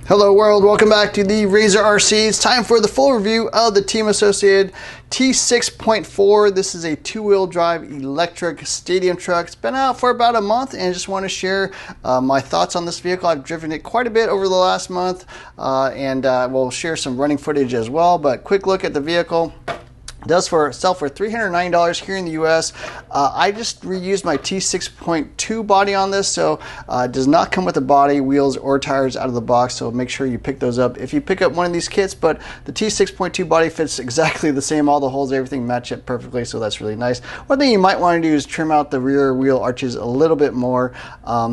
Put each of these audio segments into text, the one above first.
Hello world, welcome back to the Razor RC. It's time for the full review of the Team Associated T6.4. This is a two-wheel drive electric stadium truck. It's been out for about a month and I just want to share my thoughts on this vehicle. I've driven it quite a bit over the last month and we'll share some running footage as well, but quick look at the vehicle. It does sell for $309 here in the US. I just reused my T6.2 body on this, so it does not come with a body, wheels, or tires out of the box, so make sure you pick those up if you pick up one of these kits. But the T6.2 body fits exactly the same. All the holes, everything match it perfectly, so that's really nice. One thing you might want to do is trim out the rear wheel arches a little bit more.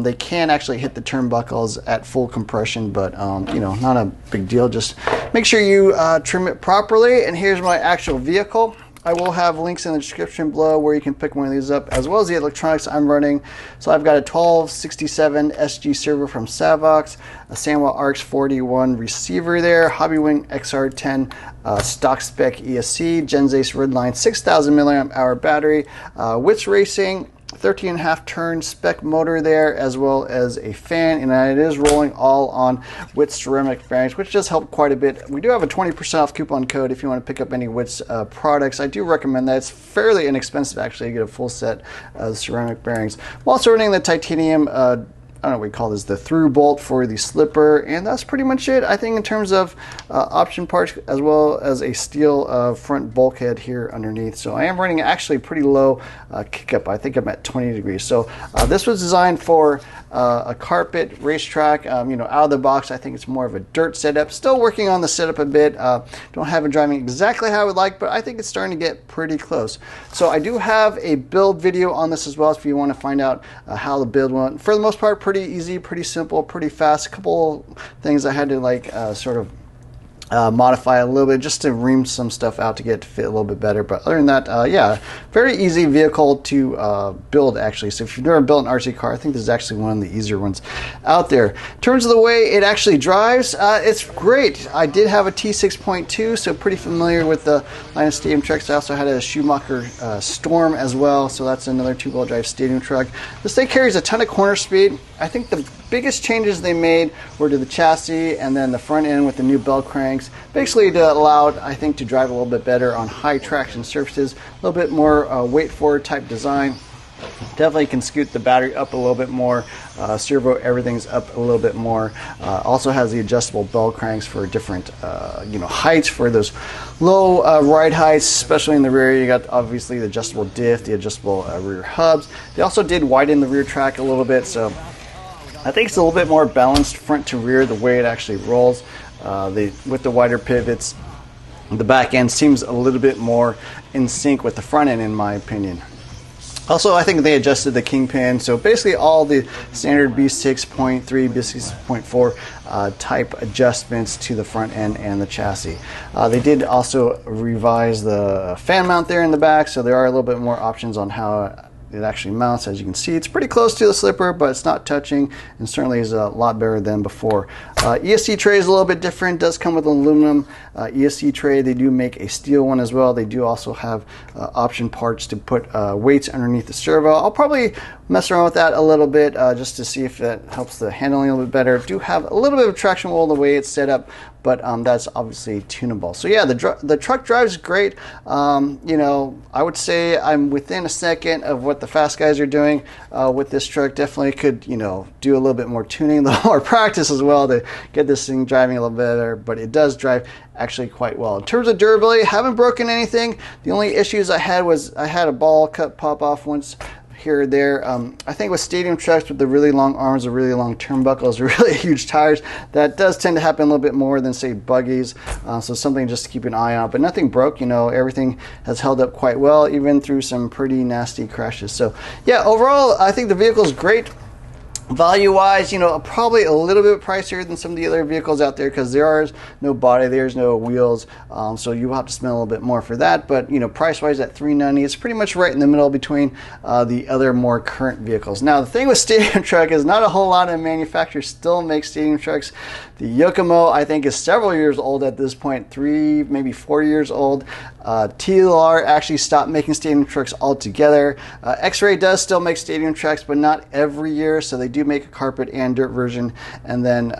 They can actually hit the turnbuckles at full compression, but you know, not a big deal. Just make sure you trim it properly. And here's my actual vehicle. I will have links in the description below where you can pick one of these up, as well as the electronics I'm running. So I've got a 1267 SG servo from Savox, a Sanwa RX41 receiver there, Hobbywing XR10 stock spec ESC, Genzace Redline 6000 mAh battery, Witz Racing 13.5 turn spec motor there, as well as a fan, and it is rolling all on Witz ceramic bearings, which does help quite a bit. We do have a 20% off coupon code if you want to pick up any Witz products. I do recommend that. It's fairly inexpensive actually to get a full set of ceramic bearings. I'm also running the titanium I don't know what we call this, the through bolt for the slipper, and that's pretty much it, I think, in terms of option parts, as well as a steel front bulkhead here underneath. So I am running actually pretty low kick up. I think I'm at 20 degrees. So this was designed for a carpet racetrack. You know, out of the box, I think it's more of a dirt setup. Still working on the setup a bit. Don't have it driving exactly how I would like, but I think it's starting to get pretty close. So I do have a build video on this as well, if you want to find out how the build went. For the most part, pretty easy, pretty simple, pretty fast. A couple things I had to like sort of modify a little bit just to ream some stuff out to get it to fit a little bit better. But other than that, yeah, very easy vehicle to build actually. So if you've never built an RC car, I think this is actually one of the easier ones out there. In terms of the way it actually drives, it's great. I did have a T6.2, so pretty familiar with the line of stadium trucks. I also had a Schumacher Storm as well, so that's another two-wheel drive stadium truck. This thing carries a ton of corner speed. I think the biggest changes they made were to the chassis and then the front end with the new bell cranks, basically to allow it, I think, to drive a little bit better on high traction surfaces, a little bit more weight forward type design. Definitely can scoot the battery up a little bit more. Servo, everything's up a little bit more. Also has the adjustable bell cranks for different you know, heights for those low ride heights, especially in the rear. You got obviously the adjustable diff, the adjustable rear hubs. They also did widen the rear track a little bit, so I think it's a little bit more balanced front to rear the way it actually rolls. With the wider pivots, the back end seems a little bit more in sync with the front end, in my opinion. Also, I think they adjusted the kingpin, so basically all the standard B6.3, B6.4 type adjustments to the front end and the chassis. They did also revise the fan mount there in the back, so there are a little bit more options on how it actually mounts. As you can see, it's pretty close to the slipper, but it's not touching, and certainly is a lot better than before. ESC tray is a little bit different. Does come with an aluminum ESC tray. They do make a steel one as well. They do also have option parts to put weights underneath the servo. I'll probably mess around with that a little bit just to see if that helps the handling a little bit better. Do have a little bit of traction wheel the way it's set up, but that's obviously tunable. So yeah, the truck drives great. You know, I would say I'm within a second of what the fast guys are doing with this truck. Definitely could, you know, do a little bit more tuning, a little more practice as well to get this thing driving a little better, but it does drive actually quite well. In terms of durability, haven't broken anything. The only issues I had was I had a ball cut pop off once here or there. I think with stadium trucks with the really long arms, the really long turnbuckles, really huge tires, that does tend to happen a little bit more than, say, buggies. So something just to keep an eye on. But nothing broke. You know, everything has held up quite well, even through some pretty nasty crashes. So yeah, overall, I think the vehicle is great. Value-wise, you know, probably a little bit pricier than some of the other vehicles out there because there is no body, there's no wheels, so you will have to spend a little bit more for that. But you know, price-wise at $390, it's pretty much right in the middle between the other more current vehicles. Now, the thing with stadium truck is not a whole lot of manufacturers still make stadium trucks. The Yokomo, I think, is several years old at this point, 3, maybe 4 years old. TLR actually stopped making stadium trucks altogether. X-Ray does still make stadium trucks, but not every year, so they do make a carpet and dirt version, and then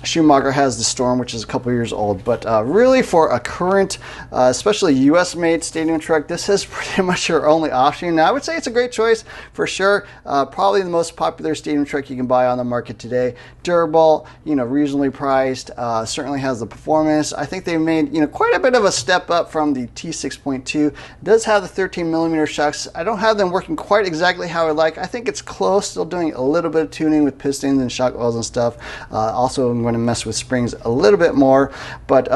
Schumacher has the Storm, which is a couple years old. But really, for a current, especially US-made stadium truck, this is pretty much your only option. Now, I would say it's a great choice for sure. Probably the most popular stadium truck you can buy on the market today. Durable, reasonably priced. Certainly has the performance. I think they made quite a bit of a step up from the T6.2. It does have the 13mm shocks. I don't have them working quite exactly how I like. I think it's close. Still doing a little bit of tuning with pistons and shock wells and stuff. Also, I'm going to mess with springs a little bit more. But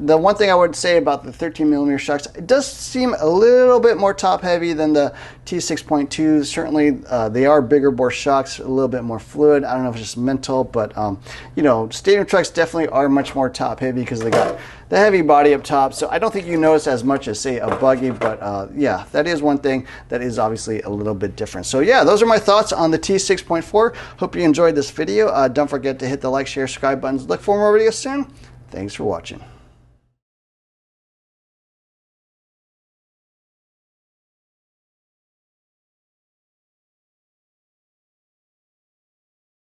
the one thing I would say about the 13mm shocks, it does seem a little bit more top heavy than the T6.2. Certainly, they are bigger bore shocks, a little bit more fluid. I don't know if it's just mental, but stadium trucks definitely are much more top heavy because they got the heavy body up top. So I don't think you notice as much as, say, a buggy, but yeah, that is one thing that is obviously a little bit different. So yeah, those are my thoughts on the T6.4. Hope you enjoyed this video. Don't forget to hit the like, share, subscribe buttons. Look for more videos soon. Thanks for watching.